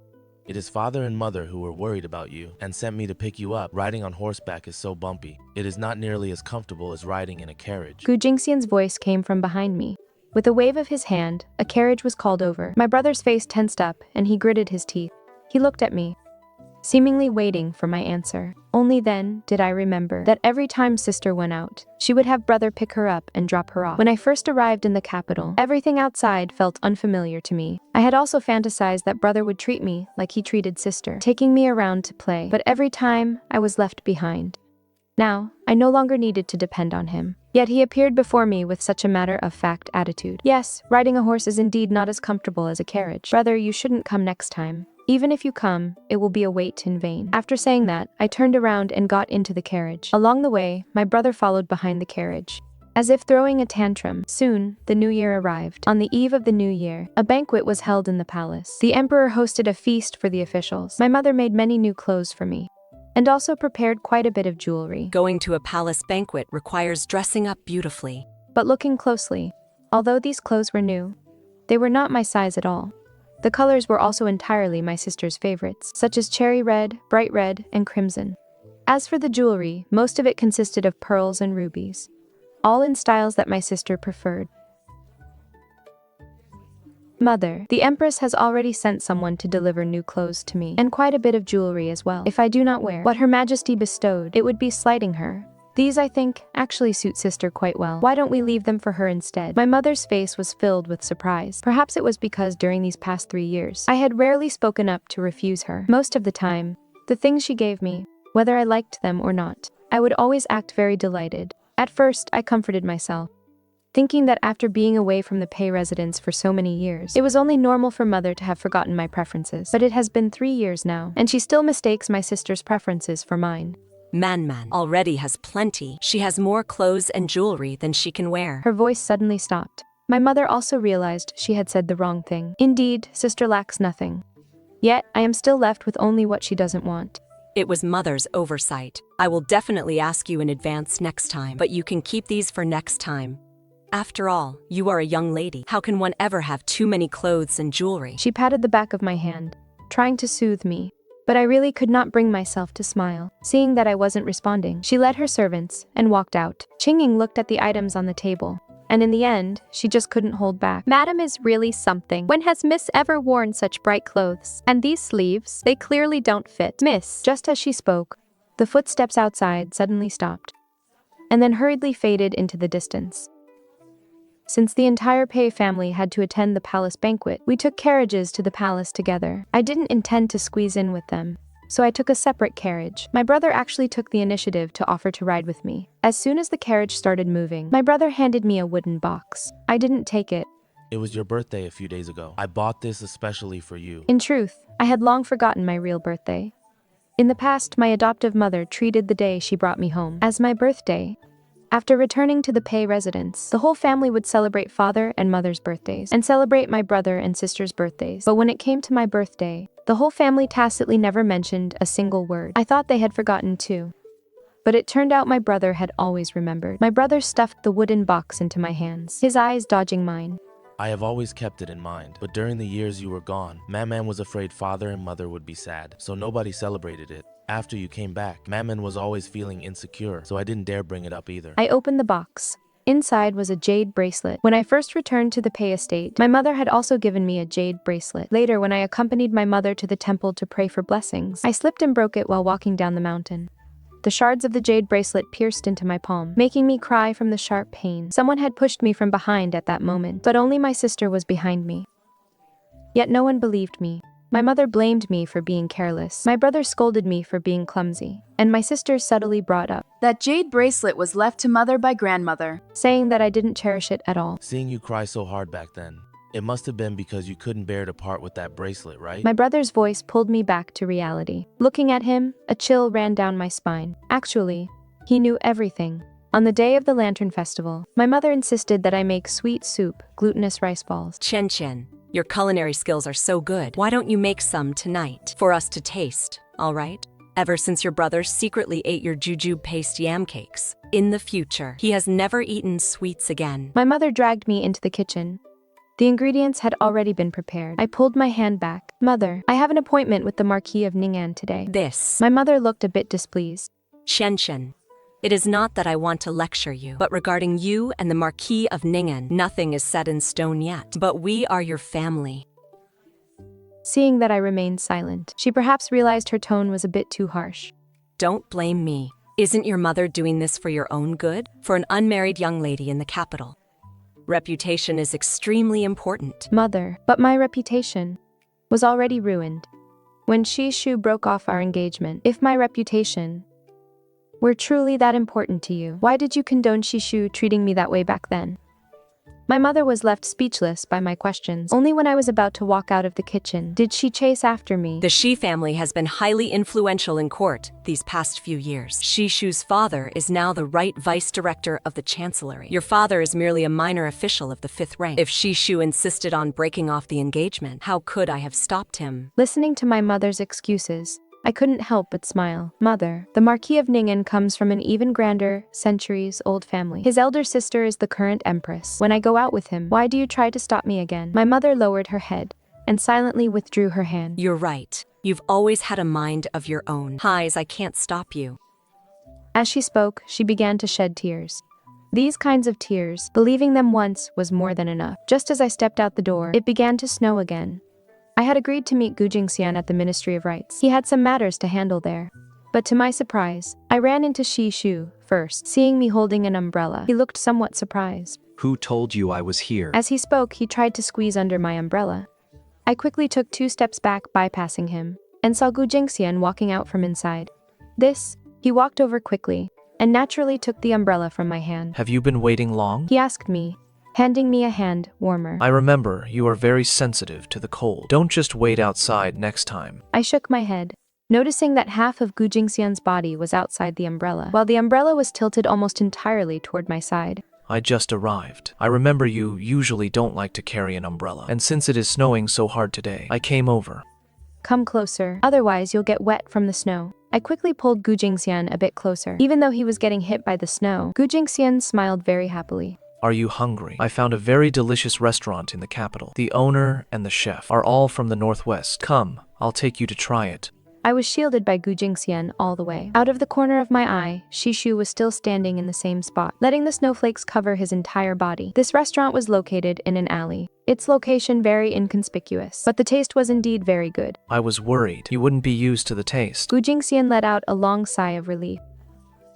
It is father and mother who were worried about you and sent me to pick you up. Riding on horseback is so bumpy. It is not nearly as comfortable as riding in a carriage. Gu Jingxian's voice came from behind me. With a wave of his hand, a carriage was called over. My brother's face tensed up, and he gritted his teeth. He looked at me, seemingly waiting for my answer. Only then did I remember that every time sister went out, she would have brother pick her up and drop her off. When I first arrived in the capital, everything outside felt unfamiliar to me. I had also fantasized that brother would treat me like he treated sister, taking me around to play, but every time I was left behind. Now, I no longer needed to depend on him. Yet he appeared before me with such a matter-of-fact attitude. Yes, riding a horse is indeed not as comfortable as a carriage. Brother, you shouldn't come next time. Even if you come, it will be a wait in vain. After saying that, I turned around and got into the carriage. Along the way, my brother followed behind the carriage, as if throwing a tantrum. Soon, the new year arrived. On the eve of the new year, a banquet was held in the palace. The emperor hosted a feast for the officials. My mother made many new clothes for me, and also prepared quite a bit of jewelry. Going to a palace banquet requires dressing up beautifully. But looking closely, although these clothes were new, they were not my size at all. The colors were also entirely my sister's favorites, such as cherry red, bright red, and crimson. As for the jewelry, most of it consisted of pearls and rubies, all in styles that my sister preferred. Mother, the Empress has already sent someone to deliver new clothes to me, and quite a bit of jewelry as well. If I do not wear what Her Majesty bestowed, it would be slighting her. These, I think, actually suit sister quite well. Why don't we leave them for her instead? My mother's face was filled with surprise. Perhaps it was because during these past 3 years, I had rarely spoken up to refuse her. Most of the time, the things she gave me, whether I liked them or not, I would always act very delighted. At first, I comforted myself, thinking that after being away from the Pei residence for so many years, it was only normal for mother to have forgotten my preferences. But it has been 3 years now, and she still mistakes my sister's preferences for mine. Manman already has plenty. She has more clothes and jewelry than she can wear. Her voice suddenly stopped. My mother also realized she had said the wrong thing. Indeed, sister lacks nothing. Yet, I am still left with only what she doesn't want. It was mother's oversight. I will definitely ask you in advance next time, but you can keep these for next time. After all, you are a young lady. How can one ever have too many clothes and jewelry? She patted the back of my hand, trying to soothe me. But I really could not bring myself to smile. Seeing that I wasn't responding, she led her servants and walked out. Qingying looked at the items on the table, and in the end, she just couldn't hold back. Madam is really something. When has Miss ever worn such bright clothes? And these sleeves, they clearly don't fit. Miss. Just as she spoke, the footsteps outside suddenly stopped, and then hurriedly faded into the distance. Since the entire Pei family had to attend the palace banquet, we took carriages to the palace together. I didn't intend to squeeze in with them, so I took a separate carriage. My brother actually took the initiative to offer to ride with me. As soon as the carriage started moving, my brother handed me a wooden box. I didn't take it. It was your birthday a few days ago. I bought this especially for you. In truth, I had long forgotten my real birthday. In the past, my adoptive mother treated the day she brought me home as my birthday. After returning to the Pei residence, the whole family would celebrate father and mother's birthdays, and celebrate my brother and sister's birthdays. But when it came to my birthday, the whole family tacitly never mentioned a single word. I thought they had forgotten too. But it turned out my brother had always remembered. My brother stuffed the wooden box into my hands, his eyes dodging mine. I have always kept it in mind, but during the years you were gone, Manman was afraid father and mother would be sad, so nobody celebrated it. After you came back, Manman was always feeling insecure, so I didn't dare bring it up either. I opened the box. Inside was a jade bracelet. When I first returned to the Pei estate, my mother had also given me a jade bracelet. Later, when I accompanied my mother to the temple to pray for blessings, I slipped and broke it while walking down the mountain. The shards of the jade bracelet pierced into my palm, making me cry from the sharp pain. Someone had pushed me from behind at that moment, but only my sister was behind me. Yet no one believed me. My mother blamed me for being careless. My brother scolded me for being clumsy. And my sister subtly brought up That jade bracelet was left to mother by grandmother, saying that I didn't cherish it at all. Seeing you cry so hard back then, it must have been because you couldn't bear to part with that bracelet, right? My brother's voice pulled me back to reality. Looking at him, a chill ran down my spine. Actually, he knew everything. On the day of the Lantern Festival, my mother insisted that I make sweet soup, glutinous rice balls. Chen, your culinary skills are so good. Why don't you make some tonight for us to taste, all right? Ever since your brother secretly ate your jujube paste yam cakes, in the future, he has never eaten sweets again. My mother dragged me into the kitchen. The ingredients had already been prepared. I pulled my hand back. Mother, I have an appointment with the Marquis of Ning'an today. This. My mother looked a bit displeased. Chen, it is not that I want to lecture you, but regarding you and the Marquis of Ning'an, nothing is set in stone yet. But we are your family. Seeing that I remained silent, she perhaps realized her tone was a bit too harsh. Don't blame me. Isn't your mother doing this for your own good? For an unmarried young lady in the capital? Reputation is extremely important. Mother, but my reputation was already ruined. When Xie Shu broke off our engagement, if my reputation were truly that important to you, why did you condone Xie Shu treating me that way back then? My mother was left speechless by my questions. Only when I was about to walk out of the kitchen did she chase after me. The Xie family has been highly influential in court these past few years. Xie Shu's father is now the right vice director of the chancellery. Your father is merely a minor official of the 5th rank. If Xie Shu insisted on breaking off the engagement, how could I have stopped him? Listening to my mother's excuses, I couldn't help but smile. Mother, the Marquis of Ning'an comes from an even grander, centuries-old family. His elder sister is the current Empress. When I go out with him, why do you try to stop me again? My mother lowered her head and silently withdrew her hand. You're right. You've always had a mind of your own. Highs, I can't stop you. As she spoke, she began to shed tears. These kinds of tears, believing them once, was more than enough. Just as I stepped out the door, it began to snow again. I had agreed to meet Gu Jingxian at the Ministry of Rights. He had some matters to handle there. But to my surprise, I ran into Xie Shu first. Seeing me holding an umbrella, he looked somewhat surprised. Who told you I was here? As he spoke, he tried to squeeze under my umbrella. I quickly took 2 steps back, bypassing him, and saw Gu Jingxian walking out from inside. He walked over quickly, and naturally took the umbrella from my hand. Have you been waiting long? He asked me, handing me a hand warmer. I remember you are very sensitive to the cold. Don't just wait outside next time. I shook my head, noticing that half of Gu Jingxian's body was outside the umbrella, while the umbrella was tilted almost entirely toward my side. I just arrived. I remember you usually don't like to carry an umbrella, and since it is snowing so hard today, I came over. Come closer, otherwise you'll get wet from the snow. I quickly pulled Gu Jingxian a bit closer. Even though he was getting hit by the snow, Gu Jingxian smiled very happily. Are you hungry? I found a very delicious restaurant in the capital. The owner and the chef are all from the northwest. Come, I'll take you to try it. I was shielded by Gu Jingxian all the way. Out of the corner of my eye, Xie Shu was still standing in the same spot, letting the snowflakes cover his entire body. This restaurant was located in an alley. Its location very inconspicuous, but the taste was indeed very good. I was worried you wouldn't be used to the taste. Gu Jingxian let out a long sigh of relief.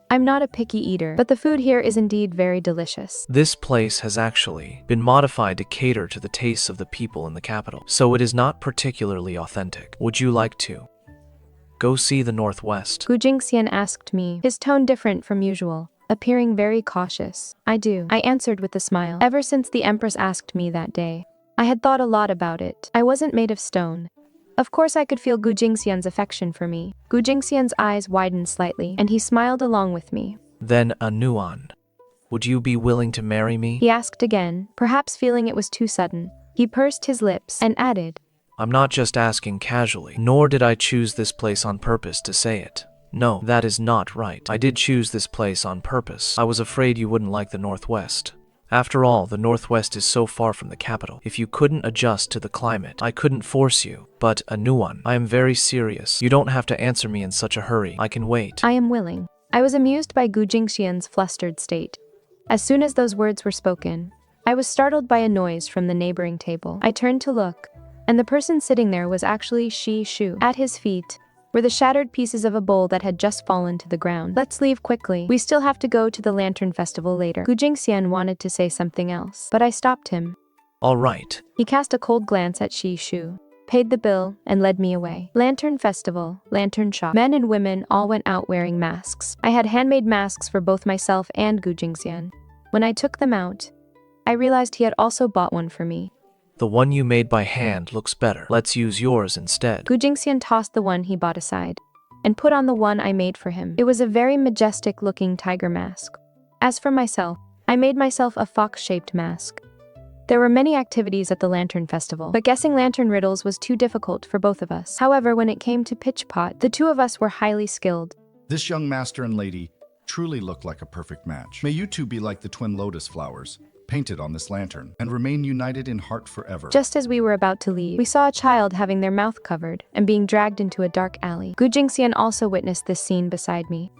I'm not a picky eater, but the food here is indeed very delicious. This place has actually been modified to cater to the tastes of the people in the capital, so it is not particularly authentic. Would you like to go see the northwest? Gu Jingxian asked me, his tone different from usual, appearing very cautious. I do, I answered with a smile. Ever since the Empress asked me that day, I had thought a lot about it. I wasn't made of stone. Of course I could feel Gu Jingxian's affection for me. Gu Jingxian's eyes widened slightly, and he smiled along with me. Then Ning'an, would you be willing to marry me? He asked again, perhaps feeling it was too sudden. He pursed his lips and added, I'm not just asking casually, nor did I choose this place on purpose to say it. No, that is not right. I did choose this place on purpose. I was afraid you wouldn't like the Northwest. After all, the Northwest is so far from the capital. If you couldn't adjust to the climate, I couldn't force you. But Ning'an, I am very serious. You don't have to answer me in such a hurry. I can wait. I am willing. I was amused by Gu Jingxian's flustered state. As soon as those words were spoken, I was startled by a noise from the neighboring table. I turned to look, and the person sitting there was actually Xie Shu. At his feet were the shattered pieces of a bowl that had just fallen to the ground. Let's leave quickly. We still have to go to the Lantern Festival later. Gu Jingxian wanted to say something else, but I stopped him. All right. He cast a cold glance at Xie Shu, paid the bill, and led me away. Lantern Festival, Lantern Shop. Men and women all went out wearing masks. I had handmade masks for both myself and Gu Jingxian. When I took them out, I realized he had also bought one for me. The one you made by hand looks better. Let's use yours instead. Gu Jingxian tossed the one he bought aside and put on the one I made for him. It was a very majestic-looking tiger mask. As for myself, I made myself a fox-shaped mask. There were many activities at the Lantern Festival, but guessing lantern riddles was too difficult for both of us. However, when it came to pitch pot, the two of us were highly skilled. This young master and lady truly look like a perfect match. May you two be like the twin lotus flowers, painted on this lantern, and remain united in heart forever. Just as we were about to leave, we saw a child having their mouth covered and being dragged into a dark alley. Gu Jingxian also witnessed this scene beside me.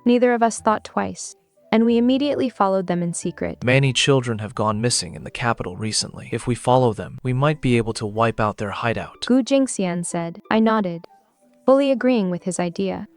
Neither of us thought twice, and we immediately followed them in secret. Many children have gone missing in the capital recently. If we follow them, we might be able to wipe out their hideout. Gu Jingxian said. I nodded, fully agreeing with his idea.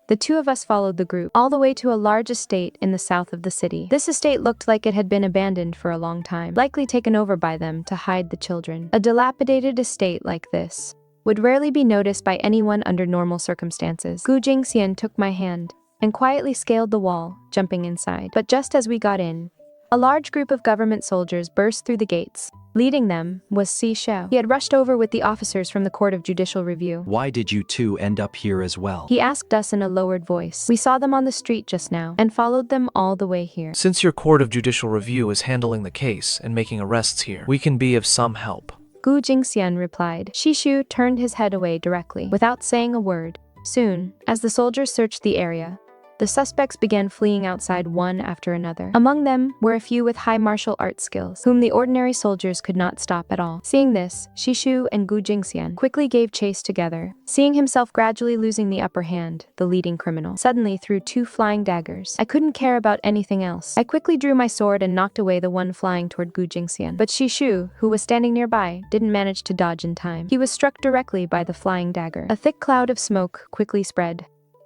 The two of us followed the group all the way to a large estate in the south of the city. This estate looked like it had been abandoned for a long time, likely taken over by them to hide the children. A dilapidated estate like this would rarely be noticed by anyone under normal circumstances. Gu Jingxian took my hand and quietly scaled the wall, jumping inside. But just as we got in, a large group of government soldiers burst through the gates. Leading them was Xie Shu. He had rushed over with the officers from the Court of Judicial Review. Why did you two end up here as well? He asked us in a lowered voice. We saw them on the street just now and followed them all the way here. Since your Court of Judicial Review is handling the case and making arrests here, we can be of some help. Gu Jingxian replied. Xie Shu turned his head away directly, without saying a word. Soon, as the soldiers searched the area, the suspects began fleeing outside one after another. Among them were a few with high martial art skills, whom the ordinary soldiers could not stop at all. Seeing this, Xie Shu and Gu Jingxian quickly gave chase together. Seeing himself gradually losing the upper hand, the leading criminal suddenly threw 2 flying daggers. I couldn't care about anything else. I quickly drew my sword and knocked away the one flying toward Gu Jingxian. But Xie Shu, who was standing nearby, didn't manage to dodge in time. He was struck directly by the flying dagger. A thick cloud of smoke quickly spread.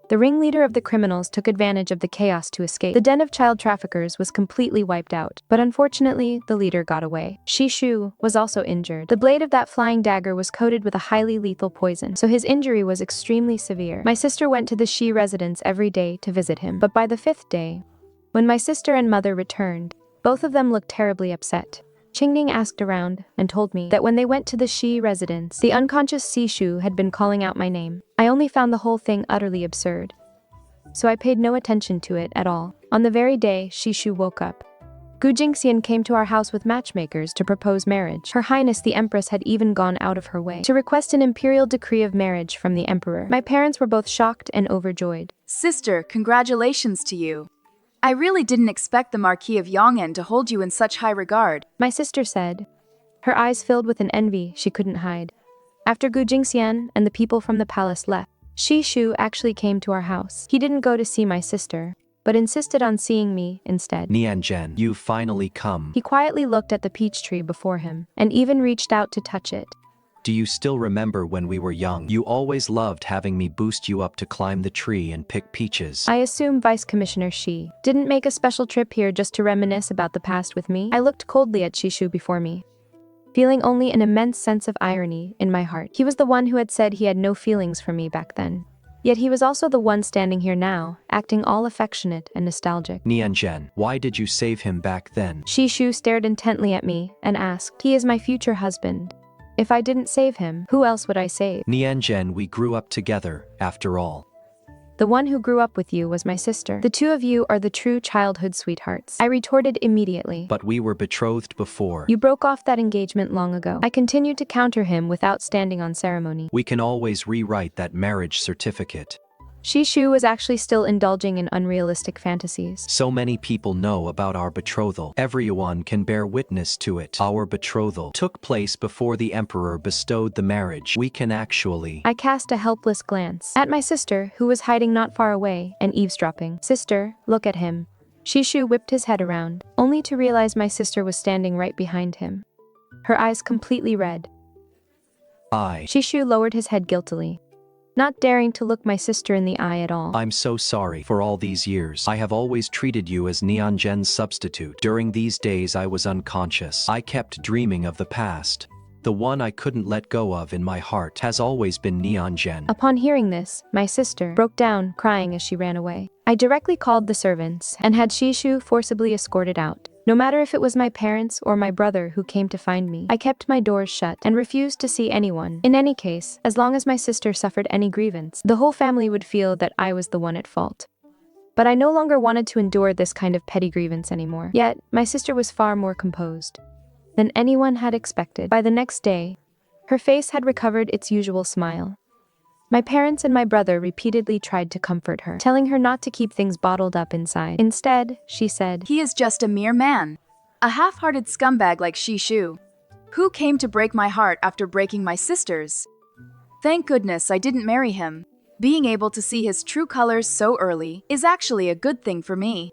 The ringleader of the criminals took advantage of the chaos to escape. The den of child traffickers was completely wiped out, but unfortunately, the leader got away. Xie Shu was also injured. The blade of that flying dagger was coated with a highly lethal poison, so his injury was extremely severe. My sister went to the Xie residence every day to visit him, but by the 5th day, when my sister and mother returned, both of them looked terribly upset. Qingning asked around and told me that when they went to the Xie residence, the unconscious Xie Shu had been calling out my name. I only found the whole thing utterly absurd, so I paid no attention to it at all. On the very day Xie Shu woke up, Gu Jingxian came to our house with matchmakers to propose marriage. Her Highness the Empress had even gone out of her way to request an imperial decree of marriage from the Emperor. My parents were both shocked and overjoyed. Sister, congratulations to you. I really didn't expect the Marquis of Ning'an to hold you in such high regard. My sister said, her eyes filled with an envy she couldn't hide. After Gu Jingxian and the people from the palace left, Xie Shu actually came to our house. He didn't go to see my sister, but insisted on seeing me instead. Nianzhen, you've finally come. He quietly looked at the peach tree before him, and even reached out to touch it. Do you still remember when we were young? You always loved having me boost you up to climb the tree and pick peaches. I assume Vice Commissioner Xi didn't make a special trip here just to reminisce about the past with me. I looked coldly at Xie Shu before me, feeling only an immense sense of irony in my heart. He was the one who had said he had no feelings for me back then. Yet he was also the one standing here now, acting all affectionate and nostalgic. Nianzhen, why did you save him back then? Xie Shu stared intently at me and asked, "He is my future husband. If I didn't save him, who else would I save?" Nianzhen, we grew up together, after all. The one who grew up with you was my sister. The two of you are the true childhood sweethearts. I retorted immediately. But we were betrothed before. You broke off that engagement long ago. I continued to counter him without standing on ceremony. We can always rewrite that marriage certificate. Xie Shu was actually still indulging in unrealistic fantasies. So many people know about our betrothal. Everyone can bear witness to it. Our betrothal took place before the emperor bestowed the marriage. We can actually... I cast a helpless glance at my sister, who was hiding not far away and eavesdropping. "Sister, look at him." Xie Shu whipped his head around, only to realize my sister was standing right behind him, her eyes completely red. Xie Shu lowered his head guiltily, not daring to look my sister in the eye at all. I'm so sorry. For all these years, I have always treated you as Nianzhen's substitute. During these days I was unconscious. I kept dreaming of the past. The one I couldn't let go of in my heart has always been Nianzhen. Upon hearing this, my sister broke down, crying as she ran away. I directly called the servants and had Xie Shu forcibly escorted out. No matter if it was my parents or my brother who came to find me, I kept my doors shut and refused to see anyone. In any case, as long as my sister suffered any grievance, the whole family would feel that I was the one at fault. But I no longer wanted to endure this kind of petty grievance anymore. Yet, my sister was far more composed than anyone had expected. By the next day, her face had recovered its usual smile. My parents and my brother repeatedly tried to comfort her, telling her not to keep things bottled up inside. Instead, she said, "He is just a mere man. A half-hearted scumbag like Xie Shu. Who came to break my heart after breaking my sister's? Thank goodness I didn't marry him. Being able to see his true colors so early is actually a good thing for me."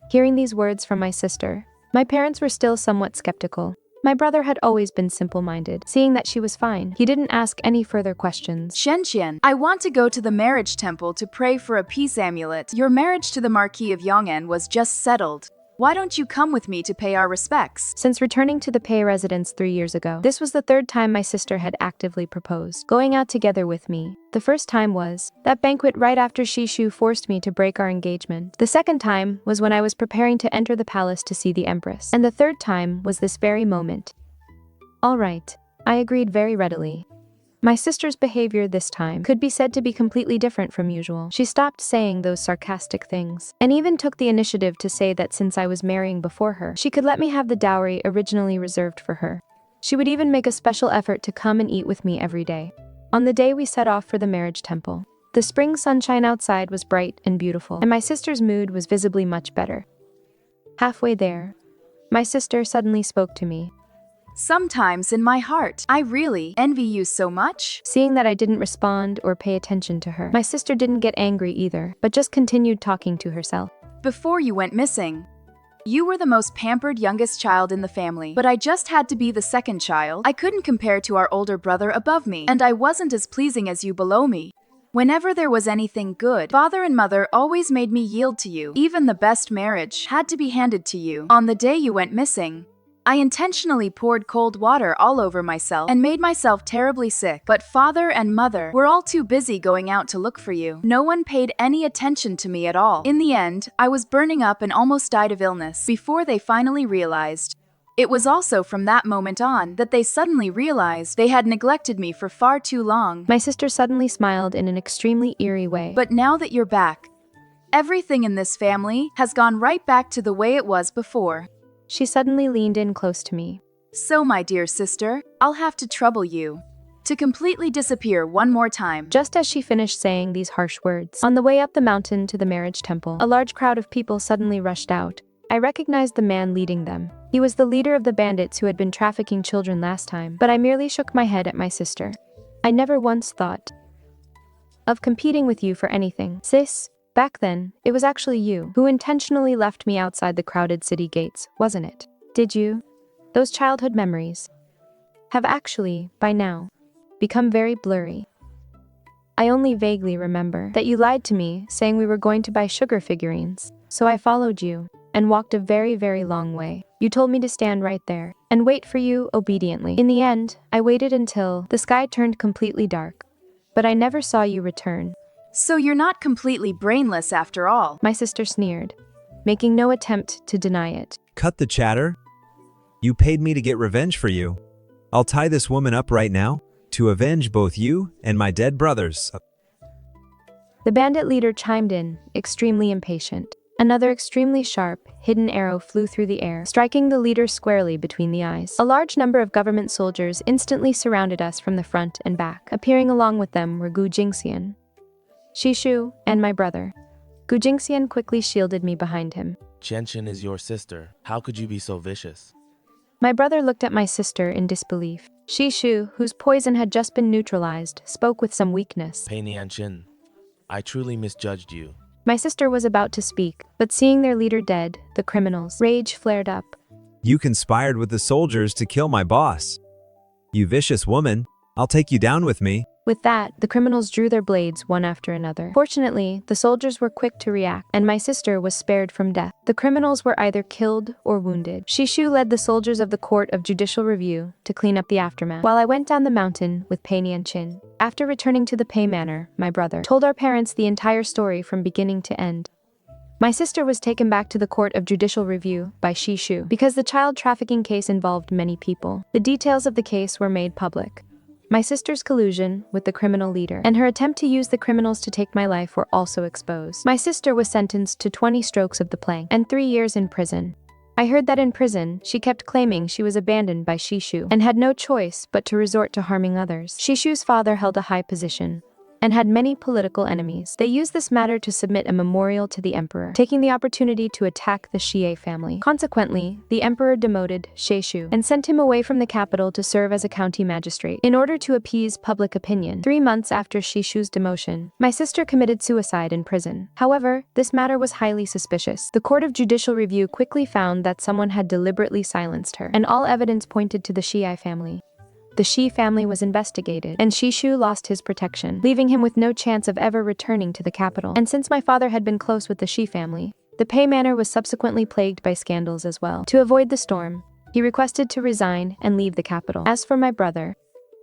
Hearing these words from my sister, my parents were still somewhat skeptical. My brother had always been simple-minded. Seeing that she was fine, he didn't ask any further questions. "Xianqian, I want to go to the marriage temple to pray for a peace amulet. Your marriage to the Marquis of Ning'an was just settled. Why don't you come with me to pay our respects?" Since returning to the Pei residence 3 years ago, this was the third time my sister had actively proposed going out together with me. The first time was that banquet right after Xie Shu forced me to break our engagement. The second time was when I was preparing to enter the palace to see the Empress. And the third time was this very moment. All right, I agreed very readily. My sister's behavior this time could be said to be completely different from usual. She stopped saying those sarcastic things, and even took the initiative to say that since I was marrying before her, she could let me have the dowry originally reserved for her. She would even make a special effort to come and eat with me every day. On the day we set off for the marriage temple, the spring sunshine outside was bright and beautiful, and my sister's mood was visibly much better. Halfway there, my sister suddenly spoke to me. "Sometimes in my heart, I really envy you so much." Seeing that I didn't respond or pay attention to her, my sister didn't get angry either, but just continued talking to herself. "Before you went missing, you were the most pampered youngest child in the family, but I just had to be the second child. I couldn't compare to our older brother above me, and I wasn't as pleasing as you below me. Whenever there was anything good, father and mother always made me yield to you. Even the best marriage had to be handed to you. On the day you went missing, I intentionally poured cold water all over myself and made myself terribly sick, but father and mother were all too busy going out to look for you. No one paid any attention to me at all. In the end, I was burning up and almost died of illness before they finally realized. It was also from that moment on that they suddenly realized they had neglected me for far too long." My sister suddenly smiled in an extremely eerie way. "But now that you're back, everything in this family has gone right back to the way it was before." She suddenly leaned in close to me. "So, my dear sister, I'll have to trouble you. to completely disappear one more time. Just as she finished saying these harsh words, on the way up the mountain to the marriage temple, a large crowd of people suddenly rushed out. I recognized the man leading them. He was the leader of the bandits who had been trafficking children last time, but I merely shook my head at my sister. I never once thought of competing with you for anything, sis. Back then, it was actually you who intentionally left me outside the crowded city gates, wasn't it? Did you? Those childhood memories have actually, by now, become very blurry. I only vaguely remember that you lied to me, saying we were going to buy sugar figurines, so I followed you and walked a very, very long way. You told me to stand right there and wait for you obediently. In the end, I waited until the sky turned completely dark, but I never saw you return. So you're not completely brainless after all. My sister sneered, making no attempt to deny it. Cut the chatter. You paid me to get revenge for you. I'll tie this woman up right now to avenge both you and my dead brothers. The bandit leader chimed in, extremely impatient. Another extremely sharp, hidden arrow flew through the air, striking the leader squarely between the eyes. A large number of government soldiers instantly surrounded us from the front and back. Appearing along with them were Gu Jingxian, Xie Shu, and my brother. Gu Jingxian quickly shielded me behind him. Qianqian is your sister. How could you be so vicious? My brother looked at my sister in disbelief. Xie Shu, whose poison had just been neutralized, spoke with some weakness. Pei Nianzhen, I truly misjudged you. My sister was about to speak, but seeing their leader dead, the criminals' rage flared up. You conspired with the soldiers to kill my boss. You vicious woman, I'll take you down with me. With that, the criminals drew their blades one after another. Fortunately, the soldiers were quick to react, and my sister was spared from death. The criminals were either killed or wounded. Xie Shu led the soldiers of the Court of Judicial Review to clean up the aftermath, while I went down the mountain with Pei Nianzhen. After returning to the Pei Manor, my brother told our parents the entire story from beginning to end. My sister was taken back to the Court of Judicial Review by Xie Shu because the child trafficking case involved many people. The details of the case were made public. My sister's collusion with the criminal leader and her attempt to use the criminals to take my life were also exposed. My sister was sentenced to 20 strokes of the plank and 3 years in prison. I heard that in prison, she kept claiming she was abandoned by Xie Shu and had no choice but to resort to harming others. Xie Shu's father held a high position and had many political enemies. They used this matter to submit a memorial to the emperor, taking the opportunity to attack the Xie family. Consequently, the emperor demoted Xie Shu and sent him away from the capital to serve as a county magistrate in order to appease public opinion. 3 months after Xie Shu's demotion, my sister committed suicide in prison. However, this matter was highly suspicious. The Court of Judicial Review quickly found that someone had deliberately silenced her, and all evidence pointed to the Xie family. The Xie family was investigated, and Xie Shu lost his protection, leaving him with no chance of ever returning to the capital. And since my father had been close with the Xie family, the Pei Manor was subsequently plagued by scandals as well. To avoid the storm, he requested to resign and leave the capital. As for my brother,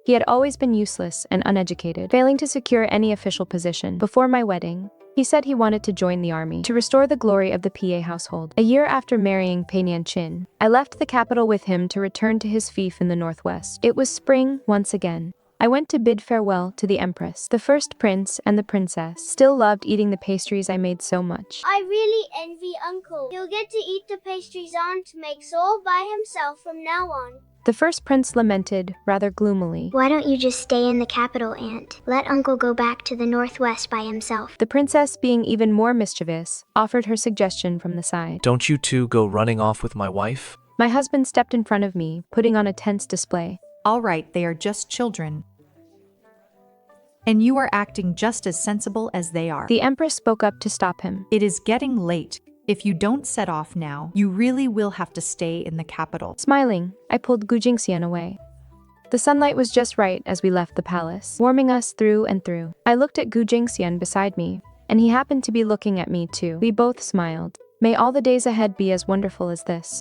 he had always been useless and uneducated, failing to secure any official position. Before my wedding, he said he wanted to join the army to restore the glory of the PA household. A year after marrying Pei Nianzhen, I left the capital with him to return to his fief in the northwest. It was spring once again. I went to bid farewell to the Empress. The first prince and the princess still loved eating the pastries I made so much. I really envy Uncle. He'll get to eat the pastries Aunt makes all by himself from now on. The first prince lamented, rather gloomily. Why don't you just stay in the capital, Aunt? Let Uncle go back to the northwest by himself. The princess, being even more mischievous, offered her suggestion from the side. Don't you two go running off with my wife? My husband stepped in front of me, putting on a tense display. All right, they are just children. And you are acting just as sensible as they are. The Empress spoke up to stop him. It is getting late. If you don't set off now, you really will have to stay in the capital. Smiling, I pulled Gu Jingxian away. The sunlight was just right as we left the palace, warming us through and through. I looked at Gu Jingxian beside me, and he happened to be looking at me too. We both smiled. May all the days ahead be as wonderful as this.